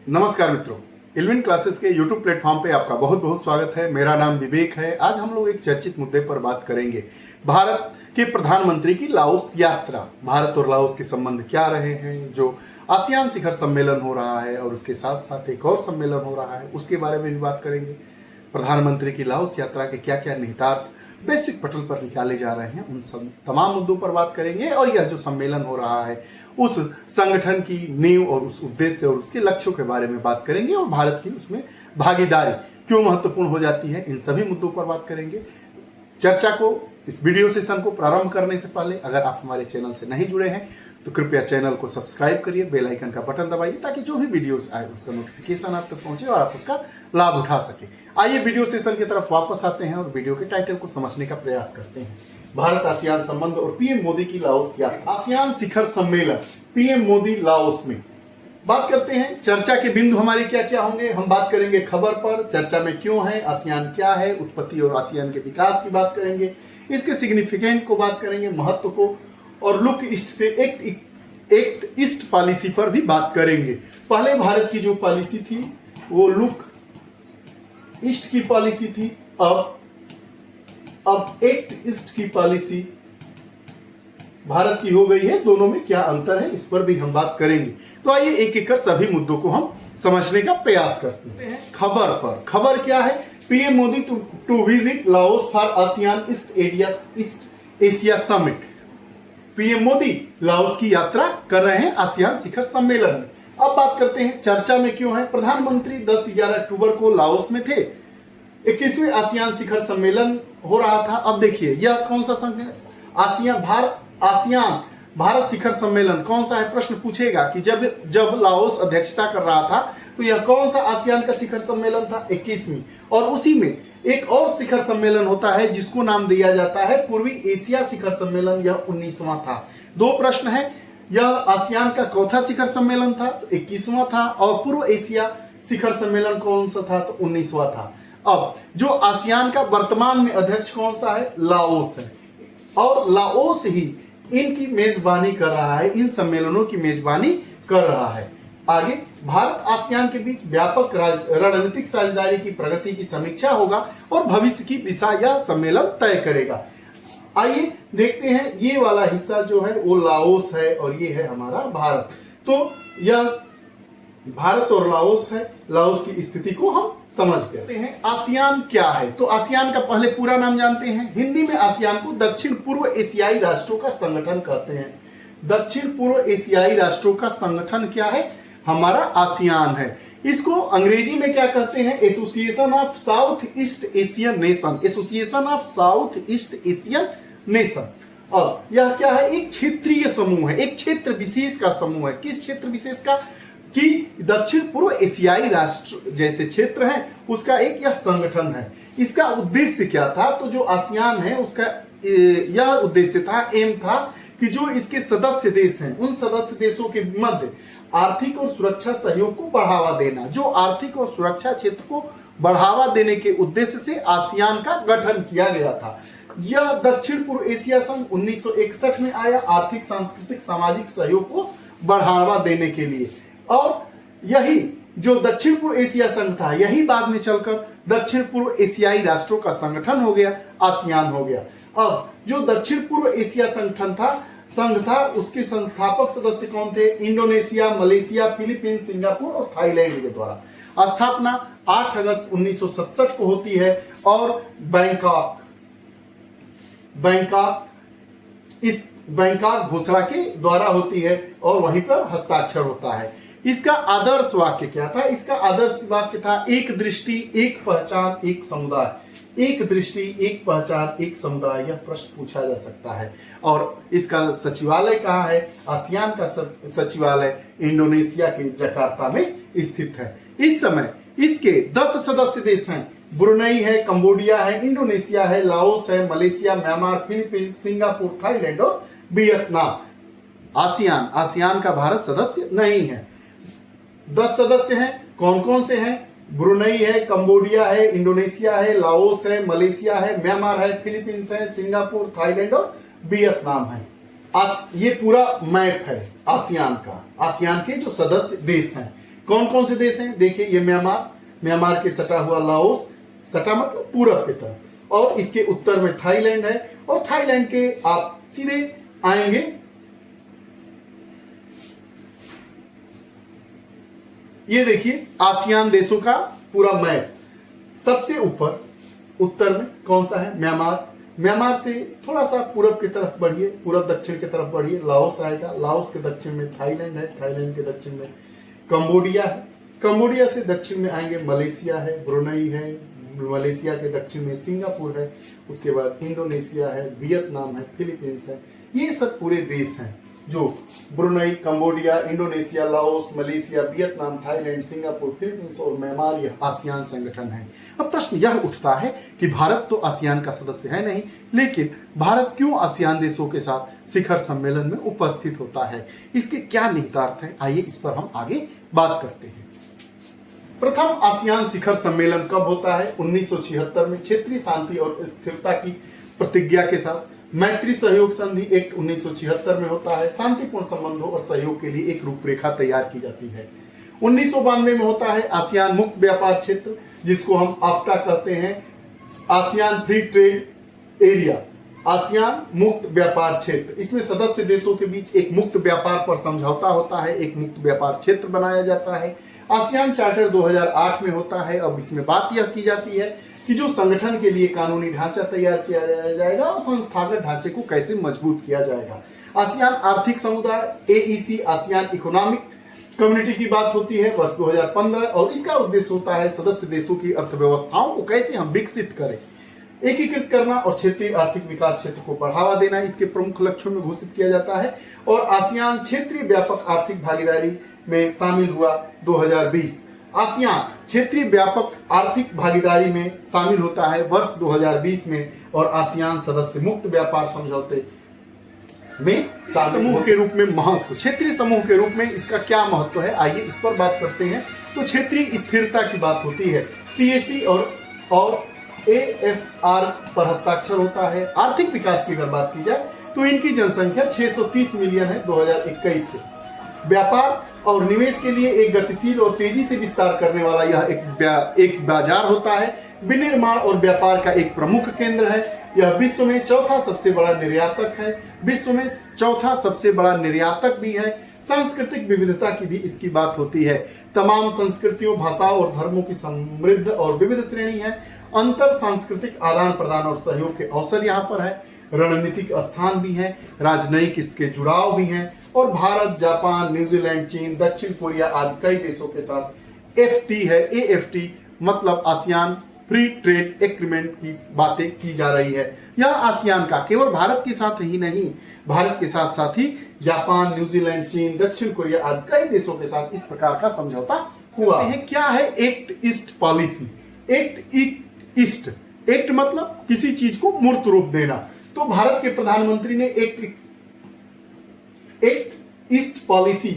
नमस्कार मित्रों, इल्विन क्लासेस के YouTube प्लेटफॉर्म पे आपका बहुत बहुत स्वागत है। मेरा नाम विवेक है। आज हम लोग एक चर्चित मुद्दे पर बात करेंगे। भारत के प्रधानमंत्री की लाओस यात्रा। भारत और लाओस के संबंध क्या रहे हैं, जो आसियान शिखर सम्मेलन हो रहा है और उसके साथ साथ एक और सम्मेलन हो रहा है, उसके बारे में भी बात करेंगे। प्रधानमंत्री की लाओस यात्रा के क्या क्या निहितार्थ वैश्विक पटल पर निकाले जा रहे हैं, उन सब तमाम मुद्दों पर बात करेंगे। और यह जो सम्मेलन हो रहा है, उस संगठन की नींव और उस उद्देश्य और उसके लक्ष्यों के बारे में बात करेंगे और भारत की उसमें भागीदारी क्यों महत्वपूर्ण हो जाती है, इन सभी मुद्दों पर बात करेंगे। चर्चा को, इस वीडियो सेशन को प्रारंभ करने से पहले अगर आप हमारे चैनल से नहीं जुड़े हैं तो कृपया चैनल को सब्सक्राइब करिए, बेल आइकन का बटन दबाइए ताकि जो भी वीडियोस आए उसका नोटिफिकेशन आप तक पहुंचे और आप उसका लाभ उठा सके। आइए वीडियो सेशन की तरफ वापस आते हैं और वीडियो के टाइटल को समझने का प्रयास करते हैं। भारत आसियान संबंध और पीएम मोदी की लाओस यात्रा। आसियान शिखर सम्मेलन, पीएम मोदी लाओस में बात करते हैं। चर्चा के बिंदु हमारे क्या क्या होंगे, हम बात करेंगे खबर पर, चर्चा में क्यों है, आसियान क्या है, उत्पत्ति और आसियान के विकास की बात करेंगे, इसके सिग्निफिकेंट को बात करेंगे, महत्व को, और लुक ईस्ट से एक्ट ईस्ट पॉलिसी पर भी बात करेंगे। पहले भारत की जो पॉलिसी थी वो लुक ईस्ट की पॉलिसी थी, अब एक्ट ईस्ट की पॉलिसी भारत की हो गई है। दोनों में क्या अंतर है, इस पर भी हम बात करेंगे। तो आइए एक एक कर सभी मुद्दों को हम समझने का प्रयास करते हैं। खबर पर, खबर क्या है, PM Modi to visit Laos for ASEAN East Asia summit. PM Modi Laos की यात्रा कर रहे हैं आसियान शिखर सम्मेलन में। अब बात करते हैं चर्चा में क्यों है। प्रधानमंत्री 10-11 अक्टूबर को लाओस में थे। 21वें आसियान शिखर सम्मेलन हो रहा था। अब देखिए यह कौन सा संघ है, आसियान भारत शिखर सम्मेलन कौन सा है, प्रश्न पूछेगा कि जब लाओस अध्यक्षता कर रहा था तो यह कौन सा आसियान का शिखर सम्मेलन था, 21वीं। और उसी में एक और शिखर सम्मेलन होता है जिसको नाम दिया जाता है पूर्वी एशिया शिखर सम्मेलन, यह 19वां था। दो प्रश्न है, यह आसियान का चौथा शिखर सम्मेलन था तो 21वां था, और पूर्व एशिया शिखर सम्मेलन कौन सा था तो 19वां था। अब जो आसियान का वर्तमान में अध्यक्ष कौन सा है, लाओस है, और लाओस ही इनकी मेजबानी कर रहा है, इन सम्मेलनों की मेजबानी कर रहा है। आगे भारत आसियान के बीच व्यापक रणनीतिक साझेदारी की प्रगति की समीक्षा होगा और भविष्य की दिशा यह सम्मेलन तय करेगा। आइए देखते हैं, ये वाला हिस्सा जो है वो लाओस है और ये है हमारा भारत। तो यह भारत और लाओस है, लाओस की स्थिति को हम समझ गए हैं। आसियान क्या है, तो आसियान का पहले पूरा नाम जानते हैं। हिंदी में आसियान को दक्षिण पूर्व एशियाई राष्ट्रों का संगठन कहते हैं। दक्षिण पूर्व एशियाई राष्ट्रों का संगठन क्या है, हमारा आसियान है। इसको अंग्रेजी में क्या कहते हैं, association of south east Asian nation, association of south east Asian nation. और यह क्या है, एक क्षेत्रीय समूह है, एक क्षेत्र विशेष का समूह है। किस क्षेत्र विशेष का, कि दक्षिण पूर्व एशियाई राष्ट्र जैसे क्षेत्र हैं उसका एक यह संगठन है। इसका उद्देश्य क्या था, तो जो आसियान है उसका यह उद्देश्य था, एम था कि जो इसके सदस्य देश हैं उन सदस्य देशों के मध्य आर्थिक और सुरक्षा सहयोग को बढ़ावा देना। जो आर्थिक और सुरक्षा क्षेत्र को बढ़ावा देने के उद्देश्य से आसियान का गठन किया गया था। यह दक्षिण पूर्व एशिया संघ 1961 में आया, आर्थिक, सांस्कृतिक, सामाजिक सहयोग को बढ़ावा देने के लिए। और यही जो दक्षिण पूर्व एशिया संघ था, यही बाद में चलकर दक्षिण पूर्व एशियाई राष्ट्रों का संगठन हो गया, आसियान हो गया। अब जो दक्षिण पूर्व एशिया संघ था उसके संस्थापक सदस्य कौन थे, इंडोनेशिया, मलेशिया, फिलीपींस, सिंगापुर और थाईलैंड के द्वारा। स्थापना 8 अगस्त 1967 को होती है और बैंकॉक घोषणा के द्वारा होती है और वहीं पर हस्ताक्षर होता है। इसका आदर्श वाक्य क्या था, इसका आदर्श वाक्य था, एक दृष्टि, एक पहचान, एक समुदाय। एक दृष्टि, एक पहचान, एक समुदाय, यह प्रश्न पूछा जा सकता है। और इसका सचिवालय कहाँ है, आसियान का सचिवालय इंडोनेशिया के जकार्ता में स्थित है। इस समय इसके 10 सदस्य देश हैं, ब्रुनेई है, कंबोडिया है, इंडोनेशिया है, लाओस है, Malaysia, Myanmar, Philippines, Singapore, Thailand और वियतनाम। आसियान का भारत सदस्य नहीं है। 10 सदस्य हैं, कौन कौन से हैं, ब्रुनेई है, कंबोडिया है, इंडोनेशिया है, लाओस है, मलेशिया है, म्यांमार है, फिलीपींस है, सिंगापुर, थाईलैंड और वियतनाम है। ये पूरा मैप है आसियान का, आसियान के जो सदस्य देश हैं। कौन कौन से देश हैं? देखिए, ये म्यांमार के सटा हुआ लाओस, सटा मतलब पूरब की तरफ, और इसके उत्तर में थाईलैंड है, और थाईलैंड के आप सीधे आएंगे ये देखिए आसियान देशों का पूरा मैप। सबसे ऊपर उत्तर में कौन सा है? म्यांमार से थोड़ा सा पूरब की तरफ बढ़िए, पूरब दक्षिण की तरफ बढ़िए, लाओस आएगा। लाओस के दक्षिण में थाईलैंड है, थाईलैंड के दक्षिण में कंबोडिया है, कंबोडिया से दक्षिण में आएंगे मलेशिया है, ब्रुनई है, मलेशिया के दक्षिण में सिंगापुर है, उसके बाद इंडोनेशिया है, वियतनाम है, फिलीपींस है। ये सब पूरे देश हैं जो Brunei, Cambodia, Indonesia, Laos, Malaysia, Vietnam, Thailand, Singapore, Philippines और म्यांमार, यह आसियान संगठन है। अब प्रश्न यह उठता है कि भारत तो आसियान का सदस्य है नहीं, लेकिन भारत क्यों आसियान देशों के साथ शिखर सम्मेलन में उपस्थित होता है? इसके क्या निहितार्थ है? आइए इस पर हम आगे बात करते हैं। प्रथम आसियान शिखर सम्मेलन कब होता है? 1976 में क्षेत्रीय शांति और स्थिरता की प्रतिज्ञा के साथ। मैत्री सहयोग संधि एक्ट 1976 में होता है। शांतिपूर्ण संबंधों और सहयोग के लिए एक रूपरेखा तैयार की जाती है। 1992 में होता है आसियान मुक्त व्यापार क्षेत्र, जिसको हम आफ्टा कहते हैं, ASEAN free trade area, ASEAN मुक्त व्यापार क्षेत्र। इसमें सदस्य देशों के बीच एक मुक्त व्यापार पर समझौता होता है, एक मुक्त व्यापार क्षेत्र बनाया जाता है। आसियान चार्टर 2008 में होता है। अब इसमें बात यह की जाती है कि जो संगठन के लिए कानूनी ढांचा तैयार किया जाएगा और संस्थागत ढांचे को कैसे मजबूत किया जाएगा। आसियान आर्थिक समुदाय AEC, आसियान इकोनॉमिक कम्युनिटी की बात होती है वर्ष 2015, और इसका उद्देश्य होता है सदस्य देशों की अर्थव्यवस्थाओं को कैसे हम विकसित करें, एकीकृत करना और क्षेत्रीय आर्थिक विकास क्षेत्र को बढ़ावा देना इसके प्रमुख लक्ष्यों में घोषित किया जाता है। और आसियान क्षेत्रीय व्यापक आर्थिक भागीदारी में शामिल हुआ 2020। आसियान क्षेत्रीय व्यापक आर्थिक भागीदारी में शामिल होता है वर्ष 2020 में, और आसियान सदस्य मुक्त व्यापार समझौते में समूह के रूप में महत्व, क्षेत्रीय समूह के रूप में इसका क्या महत्व है, आइए इस पर बात करते हैं। तो क्षेत्रीय स्थिरता की बात होती है, TAC और AFR पर हस्ताक्षर होता है। आर्थिक विकास की अगर बात की जाए तो इनकी जनसंख्या 630 मिलियन है 2021 से। व्यापार और निवेश के लिए एक गतिशील और तेजी से विस्तार करने वाला यह एक बाजार होता है। विनिर्माण और व्यापार का एक प्रमुख केंद्र है। यह विश्व में चौथा सबसे बड़ा निर्यातक है, विश्व में चौथा सबसे बड़ा निर्यातक भी है। सांस्कृतिक विविधता की भी इसकी बात होती है। तमाम संस्कृतियों, भाषाओं और धर्मों की समृद्ध और विविध श्रेणी है। अंतर सांस्कृतिक आदान प्रदान और सहयोग के अवसर यहाँ पर है। रणनीतिक स्थान भी है, राजनयिक इसके जुड़ाव भी हैं, और भारत, जापान, न्यूजीलैंड, चीन, दक्षिण कोरिया आदि कई देशों के साथ FT है। AFT मतलब आसियान फ्री ट्रेड एग्रीमेंट की बातें की जा रही है। यह आसियान का केवल भारत के साथ ही नहीं, भारत के साथ साथ ही जापान, न्यूजीलैंड, चीन, दक्षिण कोरिया आदि कई देशों के साथ इस प्रकार का समझौता हुआ है। क्या है act east policy? Act east, act मतलब किसी चीज को मूर्त रूप देना। तो भारत के प्रधानमंत्री ने एक्ट ईस्ट पॉलिसी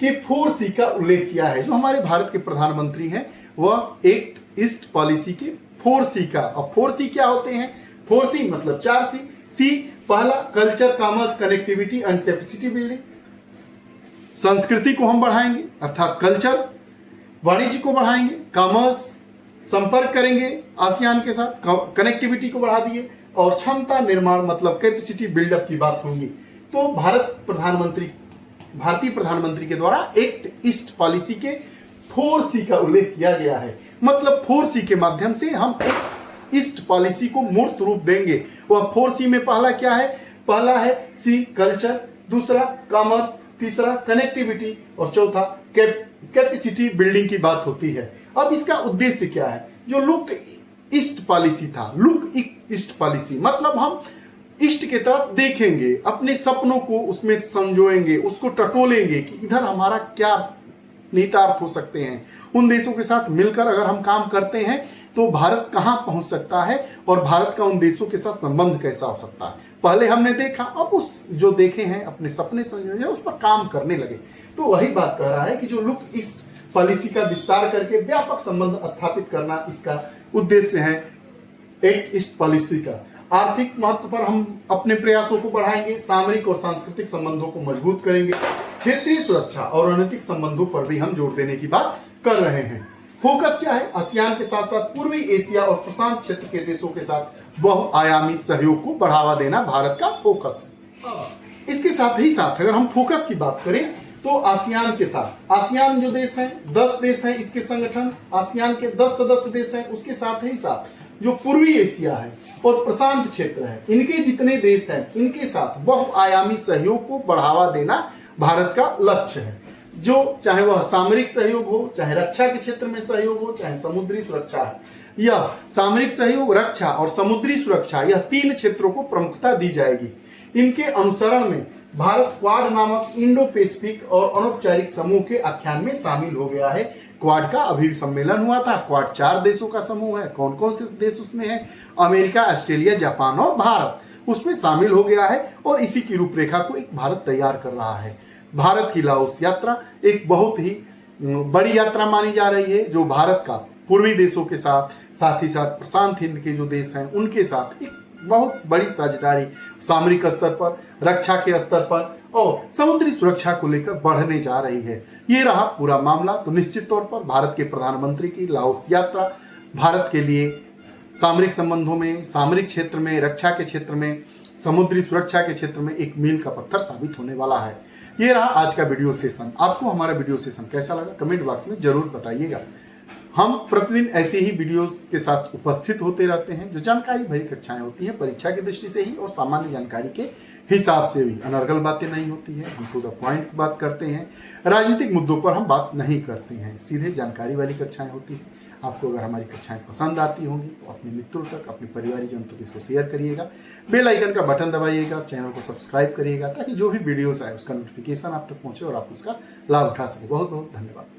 के 4C का उल्लेख किया है। जो हमारे भारत के प्रधानमंत्री हैं वह एक्ट ईस्ट पॉलिसी के 4C का, और 4C क्या होते हैं? 4C मतलब 4C। C पहला culture, commerce, connectivity and capacity building. संस्कृति को हम बढ़ाएंगे अर्थात कल्चर, वाणिज्य को बढ़ाएंगे, कॉमर्स, संपर्क करेंगे आसियान के साथ, कनेक्टिविटी को बढ़ा दिए, और क्षमता निर्माण मतलब कैपेसिटी बिल्डअप की बात होंगी। तो भारतीय प्रधानमंत्री के द्वारा एक्ट ईस्ट पॉलिसी के 4C का उल्लेख किया गया है। मतलब 4C के माध्यम से हम एक्ट ईस्ट पॉलिसी को मूर्त रूप देंगे। वह 4C में पहला क्या है? पहला है C कल्चर, दूसरा कॉमर्स, तीसरा कनेक्टिविटी, और चौथा कैपेसिटी बिल्डिंग की बात होती है। अब इसका उद्देश्य क्या है? जो लुक ईस्ट पॉलिसी था, लुक ईस्ट पॉलिसी मतलब हम ईस्ट की तरफ देखेंगे, अपने सपनों को उसमें संजोएंगे, उसको टटोलेंगे कि इधर हमारा क्या निहितार्थ हो सकते हैं। उन देशों के साथ मिलकर अगर हम काम करते हैं तो भारत कहां पहुंच सकता है और भारत का उन देशों के साथ संबंध कैसा हो सकता है। पहले हमने देखा, अब उस जो देखे हैं अपने सपने संजोए उस पर काम करने लगे। तो वही बात कह रहा है कि जो लुक ईस्ट पॉलिसी का विस्तार करके व्यापक संबंध स्थापित करना इसका उद्देश्य है एक्ट ईस्ट पॉलिसी का। आर्थिक महत्व पर हम अपने प्रयासों को बढ़ाएंगे, सामरिक और सांस्कृतिक संबंधों को मजबूत करेंगे, क्षेत्रीय सुरक्षा और रणनीतिक संबंधों पर भी हम जोर देने की बात कर रहे हैं। फोकस क्या है? आसियान के साथ साथ पूर्वी एशिया और प्रशांत क्षेत्र के देशों के साथ बहुआयामी सहयोग को बढ़ावा देना भारत का फोकस है। इसके साथ ही साथ अगर हम फोकस की बात करें तो आसियान के साथ, आसियान जो देश हैं 10 देश हैं इसके संगठन, आसियान के 10 सदस्य देश हैं, उसके साथ ही साथ जो पूर्वी एशिया है और प्रशांत क्षेत्र है, इनके जितने देश हैं इनके साथ बहुआयामी सहयोग को बढ़ावा देना भारत का लक्ष्य है। जो चाहे वह सामरिक सहयोग हो, चाहे रक्षा के क्षेत्र में सहयोग हो, चाहे समुद्री सुरक्षा है, यह सामरिक सहयोग, रक्षा और समुद्री सुरक्षा, यह 3 क्षेत्रों को प्रमुखता दी जाएगी। इनके अनुसरण में भारत क्वाड नामक इंडो पैसिफिक और अनौपचारिक समूह के आख्यान में शामिल हो गया है। क्वाड का अभी सम्मेलन हुआ था। क्वाड 4 देशों का समूह है। कौन कौन से देश उसमें है? अमेरिका, ऑस्ट्रेलिया, जापान और भारत उसमें शामिल हो गया है और इसी की रूपरेखा को एक भारत तैयार कर रहा है। भारत की लाओस यात्रा एक बहुत ही बड़ी यात्रा मानी जा रही है, जो भारत का पूर्वी देशों के साथ ही साथ प्रशांत हिंद के जो देश हैं उनके साथ एक बहुत बड़ी साझेदारी सामरिक स्तर पर, रक्षा के स्तर पर और समुद्री सुरक्षा को लेकर बढ़ने जा रही है। ये रहा पूरा मामला। तो निश्चित तौर पर भारत के प्रधानमंत्री की लाओस यात्रा भारत के लिए सामरिक संबंधों में, सामरिक क्षेत्र में, रक्षा के क्षेत्र में, समुद्री सुरक्षा के क्षेत्र में एक मील का पत्थर साबित होने वाला है। ये रहा आज का वीडियो सेशन। आपको हमारा वीडियो सेशन कैसा लगा कमेंट बॉक्स में जरूर बताइएगा। हम प्रतिदिन ऐसे ही वीडियोस के साथ उपस्थित होते रहते हैं, जो जानकारी भरी कक्षाएं होती हैं परीक्षा की दृष्टि से ही और सामान्य जानकारी के हिसाब से भी। अनर्गल बातें नहीं होती है, हम टू द पॉइंट बात करते हैं। राजनीतिक मुद्दों पर हम बात नहीं करते हैं, सीधे जानकारी वाली कक्षाएं होती हैं। आपको अगर हमारी कक्षाएं पसंद आती होंगी तो अपने मित्रों तक, अपने परिवारजन तक इसको शेयर करिएगा, बेल आइकन का बटन दबाइएगा, चैनल को सब्सक्राइब करिएगा ताकि जो भी वीडियोस आए उसका नोटिफिकेशन आप तक पहुंचे और आप उसका लाभ उठा सके। बहुत बहुत धन्यवाद।